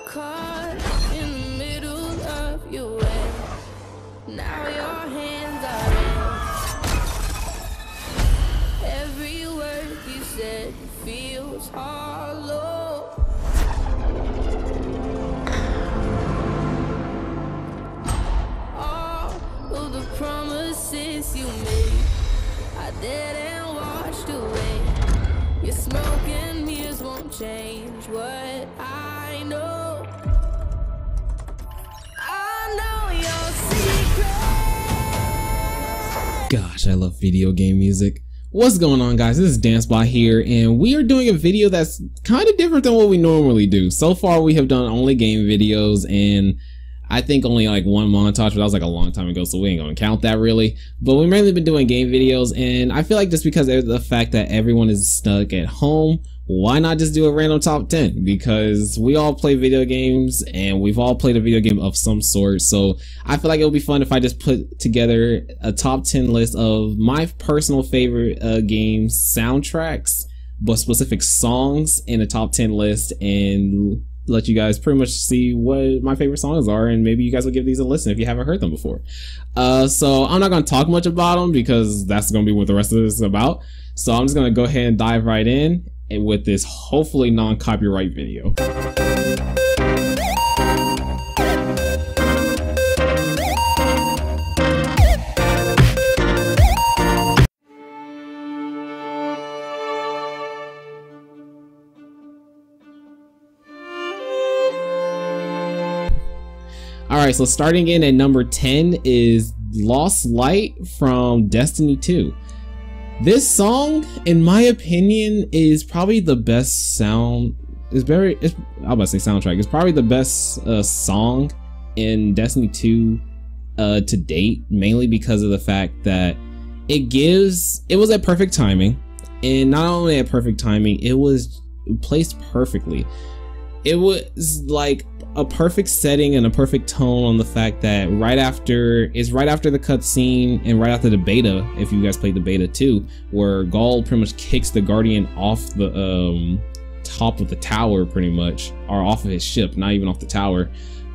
caught in the middle of your way. Now your hands are in. Every word you said feels hollow. All of the promises you made, I didn't wash away. Your smoke and mirrors won't change what I know. I know your secret. Gosh, I love video game music. What's going on, guys? This is DanceBot here, and we are doing a video that's kind of different than what we normally do. So far, we have done only game videos, and I think only like one montage, but that was like a long time ago, so we ain't gonna count that really. But we've mainly been doing game videos, and I feel like just because of the fact that everyone is stuck at home, why not just do a random top 10? Because we all play video games, and we've all played a video game of some sort, so I feel like it would be fun if I just put together a top 10 list of my personal favorite games soundtracks, but specific songs in a top 10 list, and let you guys pretty much see what my favorite songs are, and maybe you guys will give these a listen if you haven't heard them before. So I'm not going to talk much about them because that's going to be what the rest of this is about. So I'm just going to go ahead and dive right in with this hopefully non-copyright video. Alright, so starting in at number 10 is Lost Light from Destiny 2. This song, in my opinion, is probably the best sound. I'm about to say soundtrack. It's probably the best song in Destiny 2 to date, mainly because of the fact that it was at perfect timing, and not only at perfect timing, it was placed perfectly. It was like a perfect setting and a perfect tone on the fact that right after the cutscene and right after the beta, if you guys played the beta too, where Gaul pretty much kicks the Guardian off the top of the tower, pretty much, or off of his ship, not even off the tower,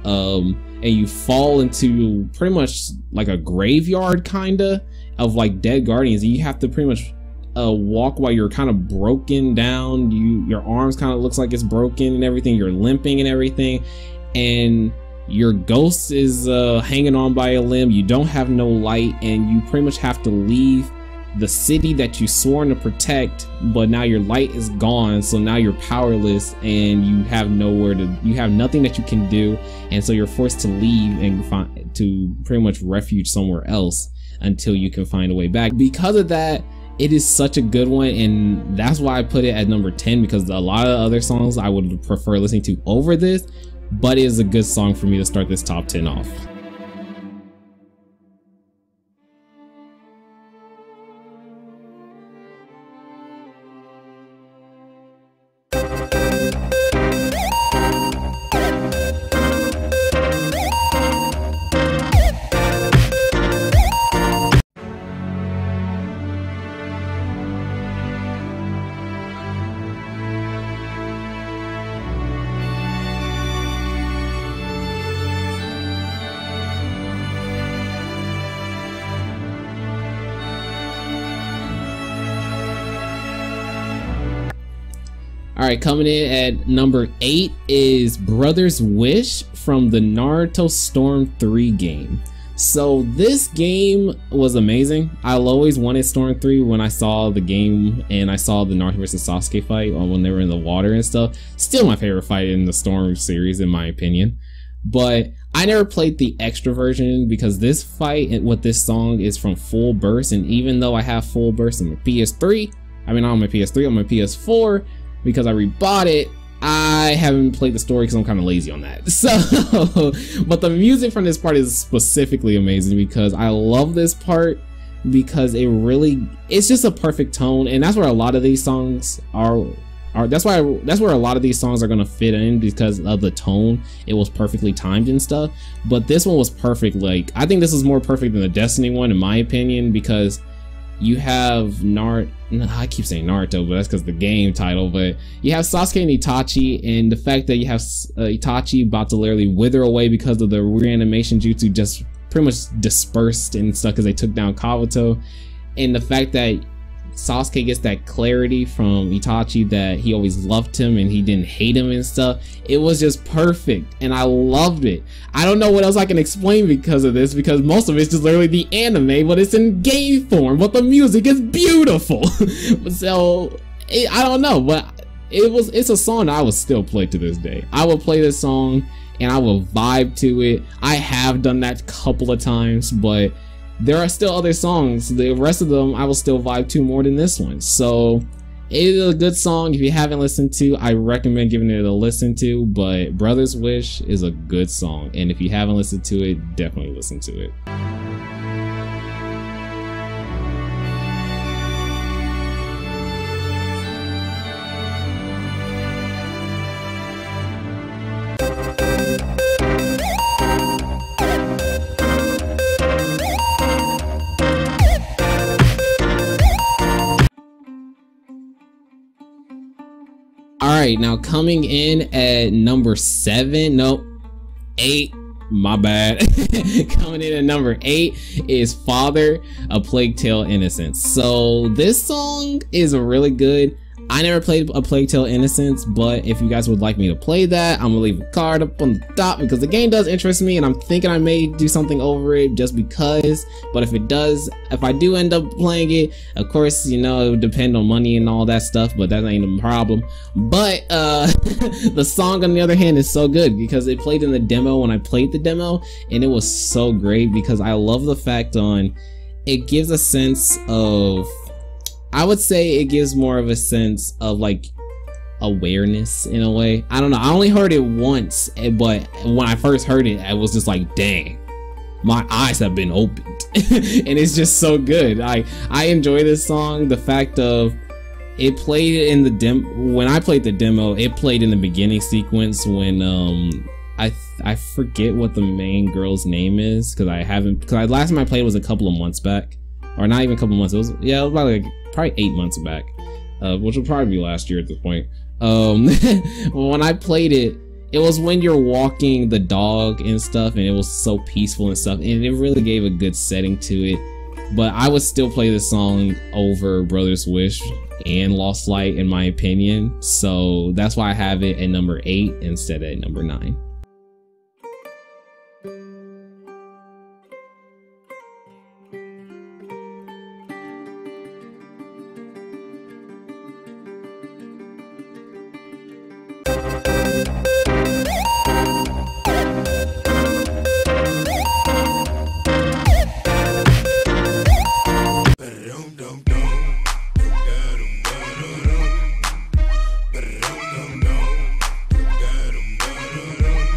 and you fall into pretty much like a graveyard kinda of like dead Guardians, and you have to pretty much walk while you're kind of broken down. Your arms kind of looks like it's broken and everything, you're limping and everything, and your ghost is hanging on by a limb. You don't have no light, and you pretty much have to leave the city that you sworn to protect, but now your light is gone, so now you're powerless and you have nothing that you can do, and so you're forced to leave and to pretty much refuge somewhere else until you can find a way back. Because of that, it is such a good one, and that's why I put it at number 10, because a lot of other songs I would prefer listening to over this, but it is a good song for me to start this top 10 off. Alright, coming in at number 8 is Brother's Wish from the Naruto Storm 3 game. So this game was amazing. I always wanted Storm 3 when I saw the game and I saw the Naruto vs Sasuke fight when they were in the water and stuff. Still my favorite fight in the Storm series, in my opinion. But I never played the extra version because this fight with this song is from Full Burst, and even though I have Full Burst on my PS3, I mean not on my PS3, on my PS4, because I rebought it, I haven't played the story because I'm kind of lazy on that. So, but the music from this part is specifically amazing because I love this part because it's just a perfect tone, and that's where a lot of these songs are. That's where a lot of these songs are gonna fit in because of the tone. It was perfectly timed and stuff. But this one was perfect. Like, I think this is more perfect than the Destiny one, in my opinion, because you have I keep saying Naruto, but that's because the game title. But you have Sasuke and Itachi, and the fact that you have Itachi about to literally wither away because of the reanimation jutsu just pretty much dispersed and stuff because they took down Kabuto, and the fact that Sasuke gets that clarity from Itachi that he always loved him and he didn't hate him and stuff. It was just perfect and I loved it. I don't know what else I can explain because of this, because most of it's just literally the anime, but it's in game form, but the music is beautiful. So I don't know, but it's a song that I would still play to this day. I will play this song and I will vibe to it. I have done that a couple of times, but there are still other songs. The rest of them I will still vibe to more than this one. So it is a good song. If you haven't listened to, I recommend giving it a listen to. But Brother's Wish is a good song, and if you haven't listened to it, definitely listen to it. Alright, now coming in at number 7, no, 8, my bad. Coming in at number 8 is Father, A Plague Tale: Innocence. So this song is really good. I never played A Plague Tale: Innocence, but if you guys would like me to play that, I'm gonna leave a card up on the top because the game does interest me and I'm thinking I may do something over it just because. But if it does, if I do end up playing it, of course, you know, it would depend on money and all that stuff, but that ain't a problem. But the song on the other hand is so good because it played in the demo when I played the demo, and it was so great because I love the fact on it gives a sense of, I would say it gives more of a sense of like awareness in a way. I don't know, I only heard it once, but when I first heard it, I was just like, dang, my eyes have been opened. And it's just so good. I enjoy this song. The fact of it played in the demo, when I played the demo, it played in the beginning sequence when I forget what the main girl's name is because last time I played was a couple of months back, or not even a couple of months. It was about like probably 8 months back, which will probably be last year at this point. When I played it, it was when you're walking the dog and stuff, and it was so peaceful and stuff, and it really gave a good setting to it. But I would still play this song over Brother's Wish and Lost Light in my opinion, so that's why I have it at number 8 instead of at number 9.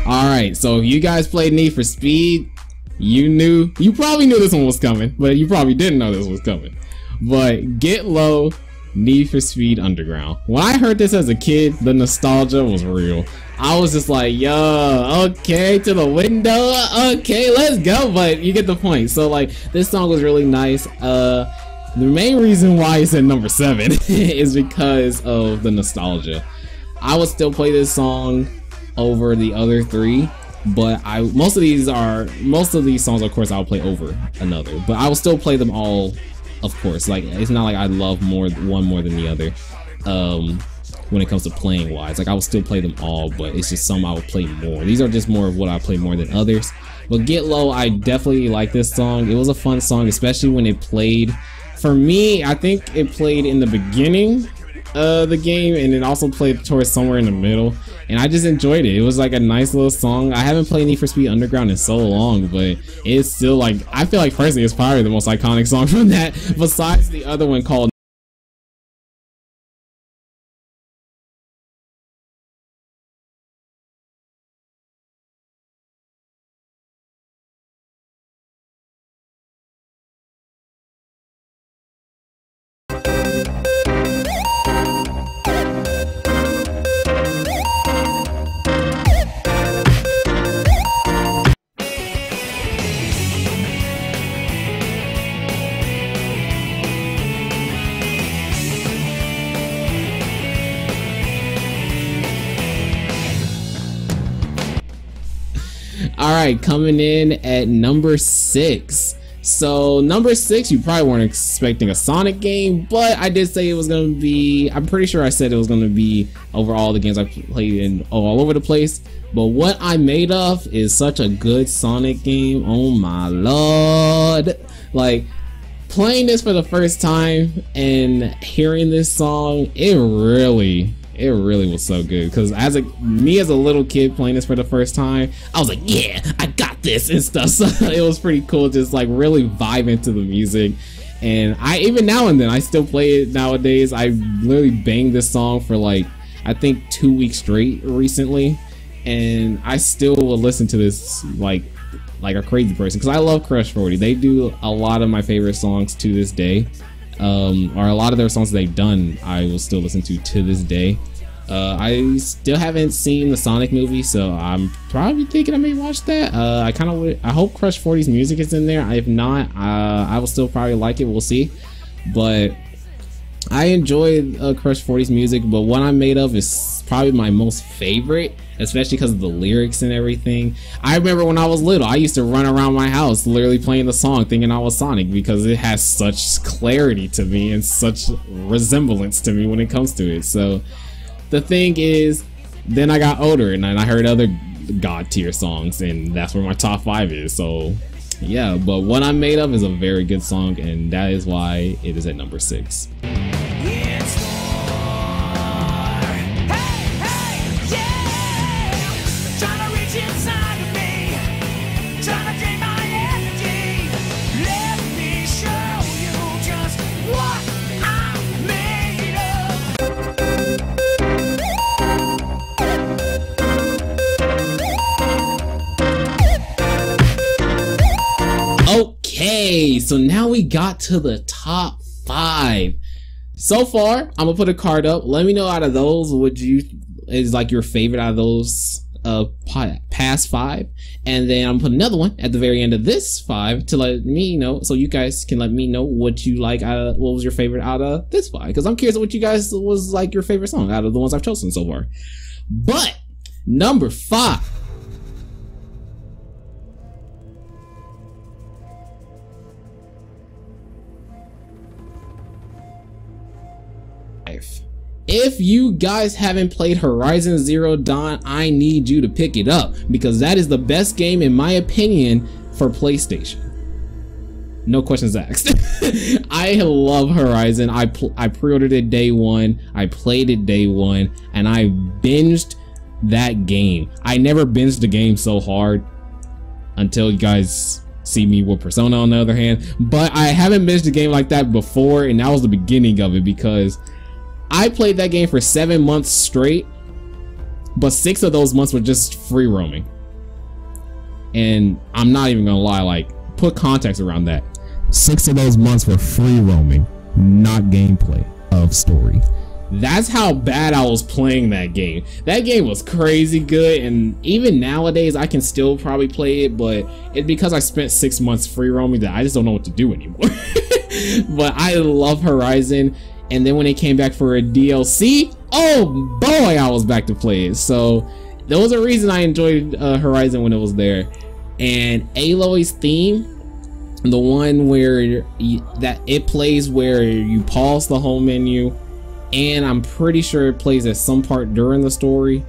Alright, so if you guys played Need for Speed, you probably knew this one was coming, but you probably didn't know this was coming. But Get Low, Need for Speed Underground. When I heard this as a kid, the nostalgia was real. I was just like, yo, okay, to the window, okay, let's go. But you get the point. So like, this song was really nice. The main reason why it's at number 7 is because of the nostalgia. I would still play this song over the other 3, but most of these songs, of course, I'll play over another, but I will still play them all, of course. Like, it's not like I love one more than the other when it comes to playing wise. Like, I will still play them all, but it's just some I will play more. These are just more of what I play more than others. But Get Low, I definitely like this song. It was a fun song, especially when it played. For me, I think it played in the beginning of the game, and it also played towards somewhere in the middle, and I just enjoyed it. It was like a nice little song. I haven't played Need for Speed Underground in so long, but it's still like, I feel like personally it's probably the most iconic song from that, besides the other one called All right, coming in at number 6. So number 6, you probably weren't expecting a Sonic game, but I did say it was going to be, I'm pretty sure I said it was going to be over all the games I played in all over the place. But what I made of is such a good Sonic game. Oh my lord. Like, playing this for the first time and hearing this song, it really was so good. Because as a little kid playing this for the first time, I was like, yeah, I got this and stuff. So it was pretty cool, just like really vibe into the music. And I even now and then I still play it nowadays. I literally banged this song for like I think 2 weeks straight recently, and I still will listen to this like a crazy person, because I love Crush 40. They do a lot of my favorite songs to this day, or a lot of their songs that they've done I will still listen to this day. I still haven't seen the Sonic movie, so I'm probably thinking I may watch that. I hope Crush 40's music is in there. If not, I will still probably like it. We'll see. But I enjoy Crush 40's music, but what I'm made of is probably my most favorite, especially because of the lyrics and everything. I remember when I was little, I used to run around my house literally playing the song thinking I was Sonic, because it has such clarity to me and such resemblance to me when it comes to it. So the thing is, then I got older and I heard other god tier songs, and that's where my top 5 is. So yeah, but what I'm made of is a very good song, and that is why it is at number 6. Okay, so now we got to the top 5. So far, I'm gonna put a card up. Let me know out of those, is like your favorite out of those past 5, and then I'm gonna put another one at the very end of this 5 to let me know, so you guys can let me know what you like what was your favorite out of this 5, because I'm curious what you guys was like your favorite song out of the ones I've chosen so far. But number 5. If you guys haven't played Horizon Zero Dawn, I need you to pick it up, because that is the best game in my opinion for PlayStation. No questions asked. I love Horizon. I pre-ordered it day 1, I played it day 1, and I binged that game. I never binged a game so hard until you guys see me with Persona on the other hand, but I haven't binged a game like that before, and that was the beginning of it, because I played that game for 7 months straight, but 6 of those months were just free roaming. And I'm not even gonna lie, like, put context around that. 6 of those months were free roaming, not gameplay of story. That's how bad I was playing that game. That game was crazy good, and even nowadays I can still probably play it, but it's because I spent 6 months free roaming that I just don't know what to do anymore. But I love Horizon. And then when it came back for a DLC, oh boy, I was back to play it. So there was a reason I enjoyed Horizon when it was there. And Aloy's theme, the one where it plays where you pause the home menu, and I'm pretty sure it plays at some part during the story,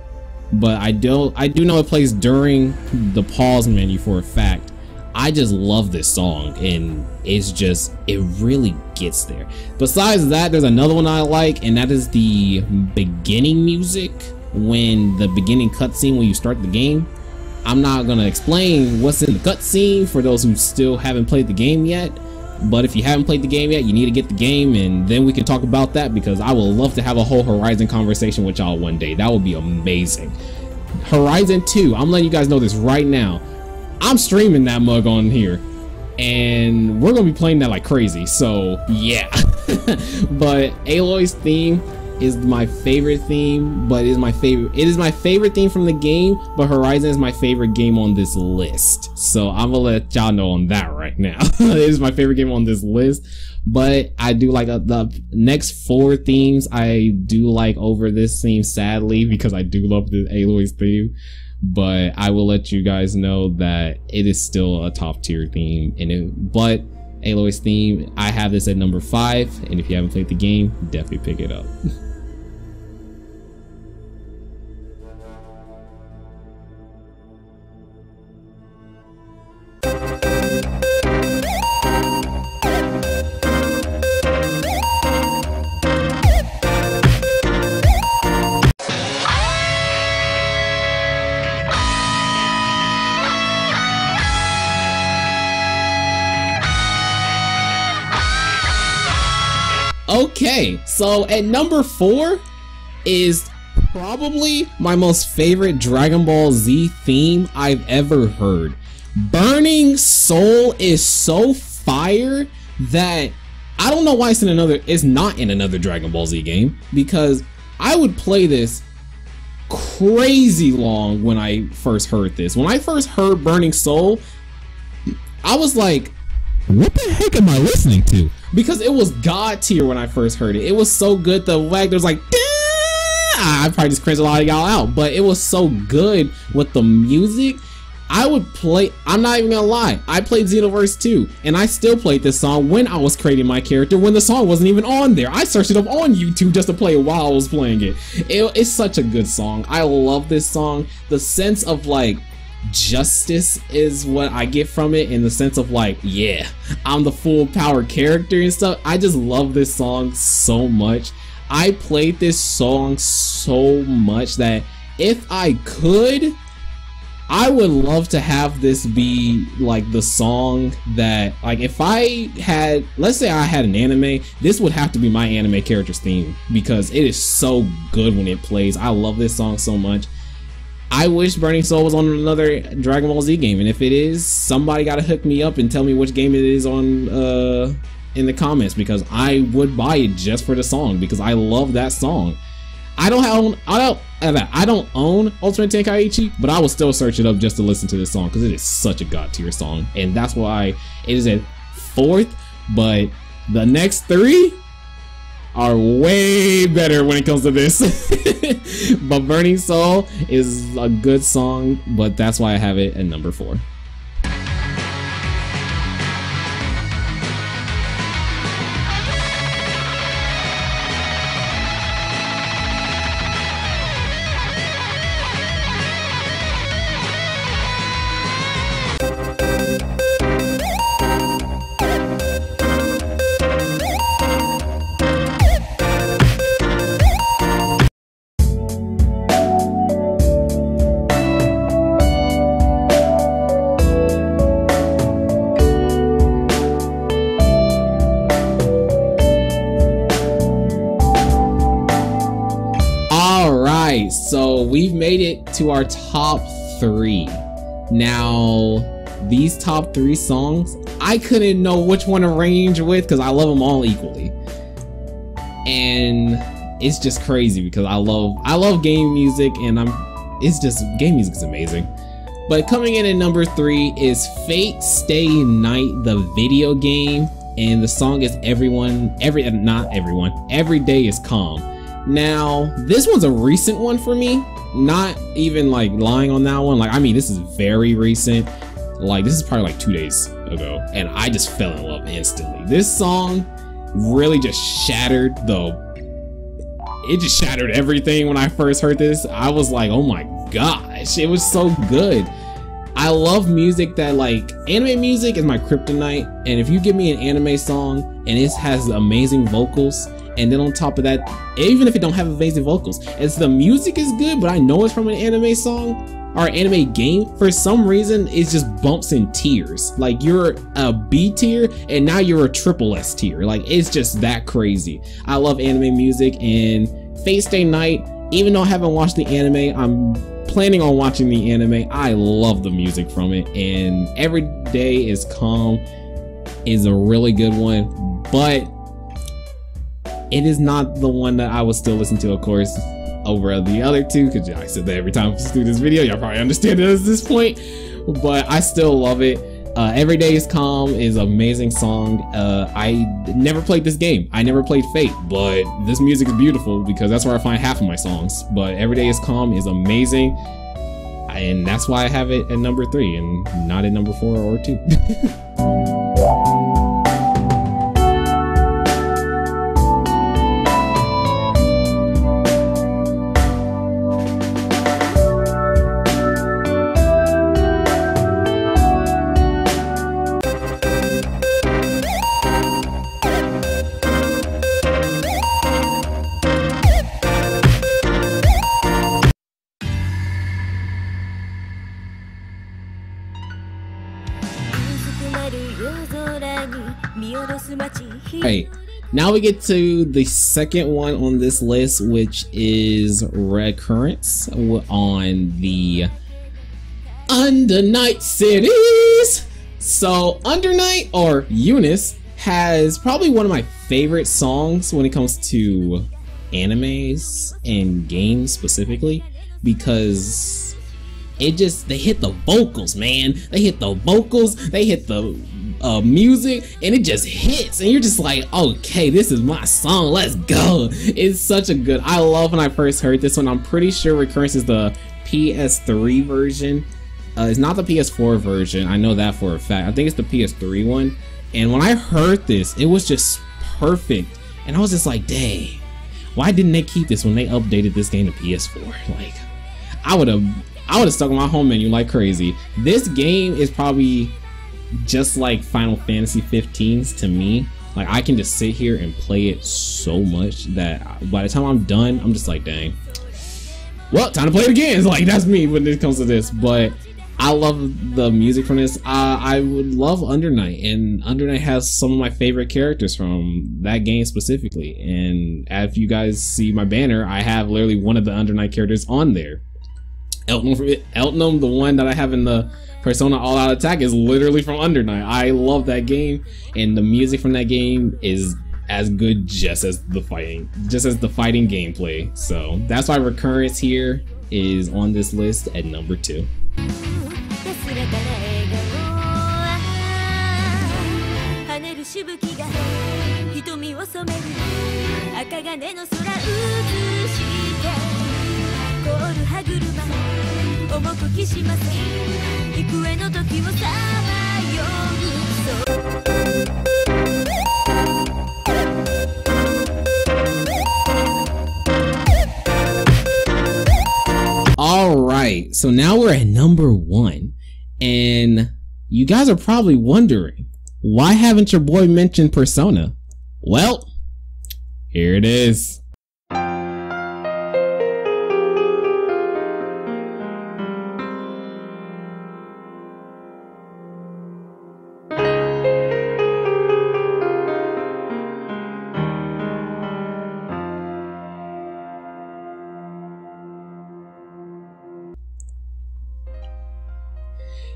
but I do know it plays during the pause menu for a fact. I just love this song, and it really gets there. Besides that, there's another one I like, and that is the beginning music, when the beginning cutscene when you start the game. I'm not gonna explain what's in the cutscene for those who still haven't played the game yet, but if you haven't played the game yet, you need to get the game, and then we can talk about that, because I would love to have a whole Horizon conversation with y'all one day. That would be amazing. Horizon 2, I'm letting you guys know this right now. I'm streaming that mug on here, and we're gonna be playing that like crazy, so yeah. But Aloy's theme is my favorite theme, but it is my favorite theme from the game, but Horizon is my favorite game on this list, so I'm gonna let y'all know on that right now. It is my favorite game on this list, but I do like the next 4 themes I do like over this theme, sadly, because I do love the Aloy's theme. but I will let you guys know that it is still a top tier theme. But Aloy's theme, I have this at number 5, and if you haven't played the game, definitely pick it up. Okay, so at number 4 is probably my most favorite Dragon Ball Z theme I've ever heard. Burning Soul is so fire that I don't know why it's not in another Dragon Ball Z game, because I would play this crazy long when I first heard this. When I first heard Burning Soul, I was like, what the heck am I listening to? Because it was god tier when I first heard it. It was so good. The wag, there's like, I probably just cringed a lot of y'all out, but it was so good with the music. I would play, I'm not even gonna lie, I played Xenoverse 2, and I still played this song when I was creating my character, when the song wasn't even on there. I searched it up on YouTube just to play it while I was playing it. It's such a good song. I love this song. The sense of like justice is what I get from it, in the sense of like, yeah, I'm the full power character and stuff. I just love this song so much. I played this song so much that if I could, I would love to have this be like the song that, like, if I had, let's say I had an anime, this would have to be my anime character's theme, because it is so good when it plays. I love this song so much. I wish Burning Soul was on another Dragon Ball Z game, and if it is, somebody gotta hook me up and tell me which game it is on in the comments, because I would buy it just for the song, because I love that song. I don't own Ultimate Tenkaichi, but I will still search it up just to listen to this song, because it is such a god tier song, and that's why it is at 4th. But the next 3 are way better when it comes to this. But Burning Soul is a good song, but that's why I have it at number 4. So we've made it to our top 3. Now, these top 3 songs, I couldn't know which one to range with, because I love them all equally. And it's just crazy, because I love game music, and game music is amazing. But coming in at number 3 is Fate Stay Night, the video game, and the song is Every Day Is Calm. Now, this one's a recent one for me, not even like lying on that one. Like, I mean, this is very recent. Like, this is probably like 2 days ago, and I just fell in love instantly. This song really just shattered everything when I first heard this. I was like, oh my gosh, it was so good. I love music that, like, anime music is my kryptonite, and if you give me an anime song and it has amazing vocals, and then on top of that, even if it don't have amazing vocals, it's the music is good, but I know it's from an anime song or anime game, for some reason it just bumps in tiers. Like, you're a B tier and now you're a triple S tier. Like, it's just that crazy. I love anime music, and Fate Stay Night, even though I haven't watched the anime, I'm planning on watching the anime. I love the music from it, and Every Day Is Calm is a really good one, but it is not the one that I would still listen to, of course, over the other 2, because I said that every time I do this video. Y'all probably understand it at this point, but I still love it. Every Day Is Calm is an amazing song. I never played this game. I never played Fate, but this music is beautiful, because that's where I find half of my songs. But Every Day Is Calm is amazing. And that's why I have it at number 3 and not at number 4 or 2. Right, now we get to the second one on this list, which is Recurrence on the Under Night series. So Under Night, or Eunice, has probably one of my favorite songs when it comes to animes and games specifically, because they hit the vocals, man. They hit the vocals, they hit the music, and it just hits, and you're just like, okay, this is my song, let's go. It's such a good, I love when I first heard this one. I'm pretty sure Recurrence is the PS3 version. It's not the PS4 version, I know that for a fact. I think it's the PS3 one. And when I heard this, it was just perfect, and I was just like, dang, why didn't they keep this when they updated this game to PS4? Like, I would have stuck with my home menu like crazy. This game is probably just like Final Fantasy 15's to me. Like, I can just sit here and play it so much that by the time I'm done, I'm just like, dang, well, time to play it again. It's like, that's me when it comes to this. But I love the music from this. I would love Under Night, and Under Night has some of my favorite characters from that game specifically. And if you guys see my banner, I have literally one of the Under Night characters on there. Eltnum, the one that I have in the Persona All Out Attack, is literally from Under Night. I love that game, and the music from that game is as good just as the fighting gameplay. So that's why Recurrence here is on this list at number 2. Alright, so now we're at number 1, and you guys are probably wondering, why haven't your boy mentioned Persona? Well, here it is.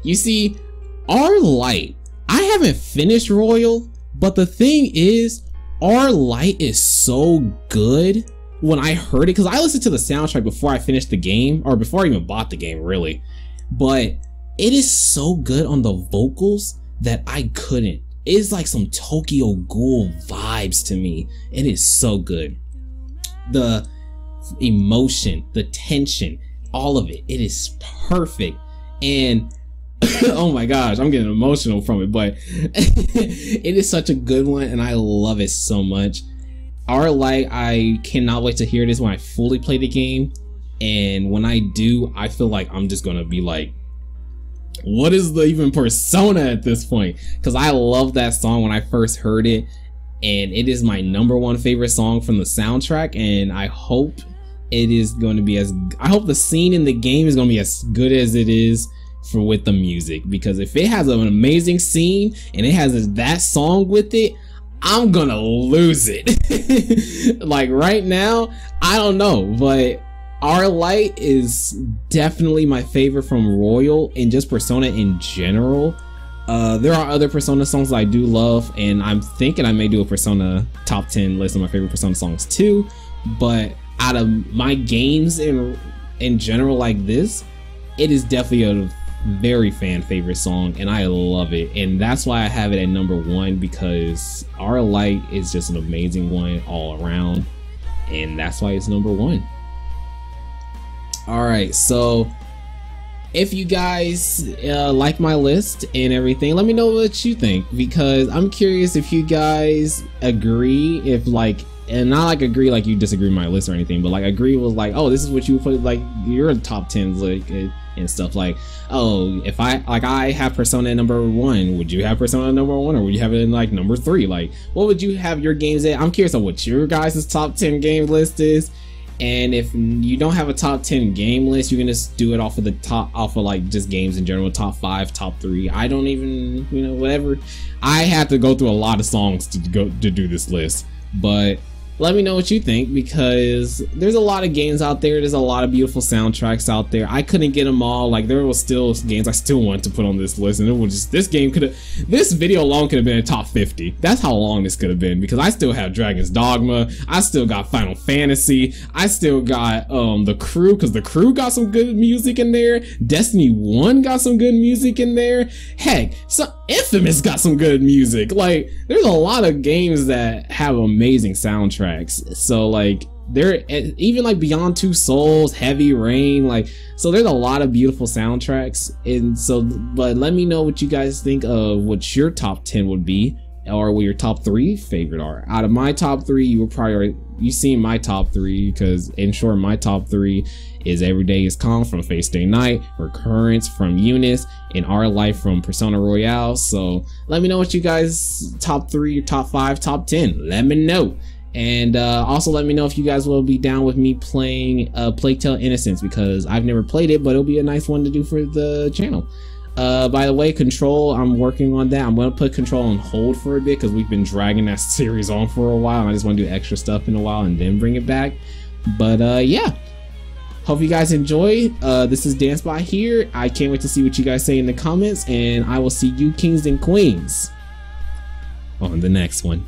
You see, our Light, I haven't finished Royal, but the thing is, our Light is so good. When I heard it, because I listened to the soundtrack before I finished the game, or before I even bought the game, really. But it is so good on the vocals that I couldn't. It's like some Tokyo Ghoul vibes to me. It is so good. The emotion, the tension, all of it, it is perfect. And oh my gosh, I'm getting emotional from it, but it is such a good one, and I love it so much. Our Light, I cannot wait to hear this when I fully play the game, and when I do, I feel like I'm just gonna be like, what is the even Persona at this point? Because I love that song when I first heard it, and it is my #1 favorite song from the soundtrack, and I hope it is going to be I hope the scene in the game is going to be as good as it is with the music, because if it has an amazing scene and it has that song with it, I'm gonna lose it. Like right now, I don't know, but Our Light is definitely my favorite from Royal and just Persona in general. There are other Persona songs that I do love, and I'm thinking I may do a Persona top 10 list of my favorite Persona songs too, but out of my games in general like this, it is definitely a very fan favorite song, and I love it, and that's why I have it at #1, because Our Light is just an amazing one all around, and that's why it's #1. All right, so if you guys like my list and everything, let me know what you think, because I'm curious if you guys agree, if like, and not like agree like you disagree with my list or anything, but like agree with like, oh, this is what you would put like your top 10s like and stuff. Like, oh, if I have Persona number 1, would you have Persona number 1, or would you have it in like number 3? Like, what would you have your games at? I'm curious on what your guys' top 10 game list is. And if you don't have a top 10 game list, you can just do it off of like just games in general, top 5, top 3. I don't even, you know, whatever. I had to go through a lot of songs to do this list, but let me know what you think, because there's a lot of games out there. There's a lot of beautiful soundtracks out there. I couldn't get them all. Like, there was still games I still wanted to put on this list, and it was just, this video alone could have been a top 50. That's how long this could have been, because I still have Dragon's Dogma. I still got Final Fantasy. I still got The Crew, because The Crew got some good music in there. Destiny 1 got some good music in there. Heck, so Infamous got some good music. Like, there's a lot of games that have amazing soundtracks. So like, there, even like Beyond Two Souls, Heavy Rain, like, so there's a lot of beautiful soundtracks. And so, but let me know what you guys think of what your top 10 would be, or what your top 3 favorite are. Out of my top 3, you will probably, you seen my top 3, because in short, my top 3 is Every Day Is Calm from Fate Stay Night, Recurrence from Eunice, and Our Life from Persona Royale. So let me know what you guys top 3, top 5, top 10. Let me know. And also let me know if you guys will be down with me playing Plague Tale Innocence, because I've never played it, but it'll be a nice one to do for the channel. By the way, Control, I'm working on that. I'm going to put Control on hold for a bit, because we've been dragging that series on for a while, and I just want to do extra stuff in a while and then bring it back. But yeah, hope you guys enjoy. This is DanceBot here. I can't wait to see what you guys say in the comments, and I will see you kings and queens on the next one.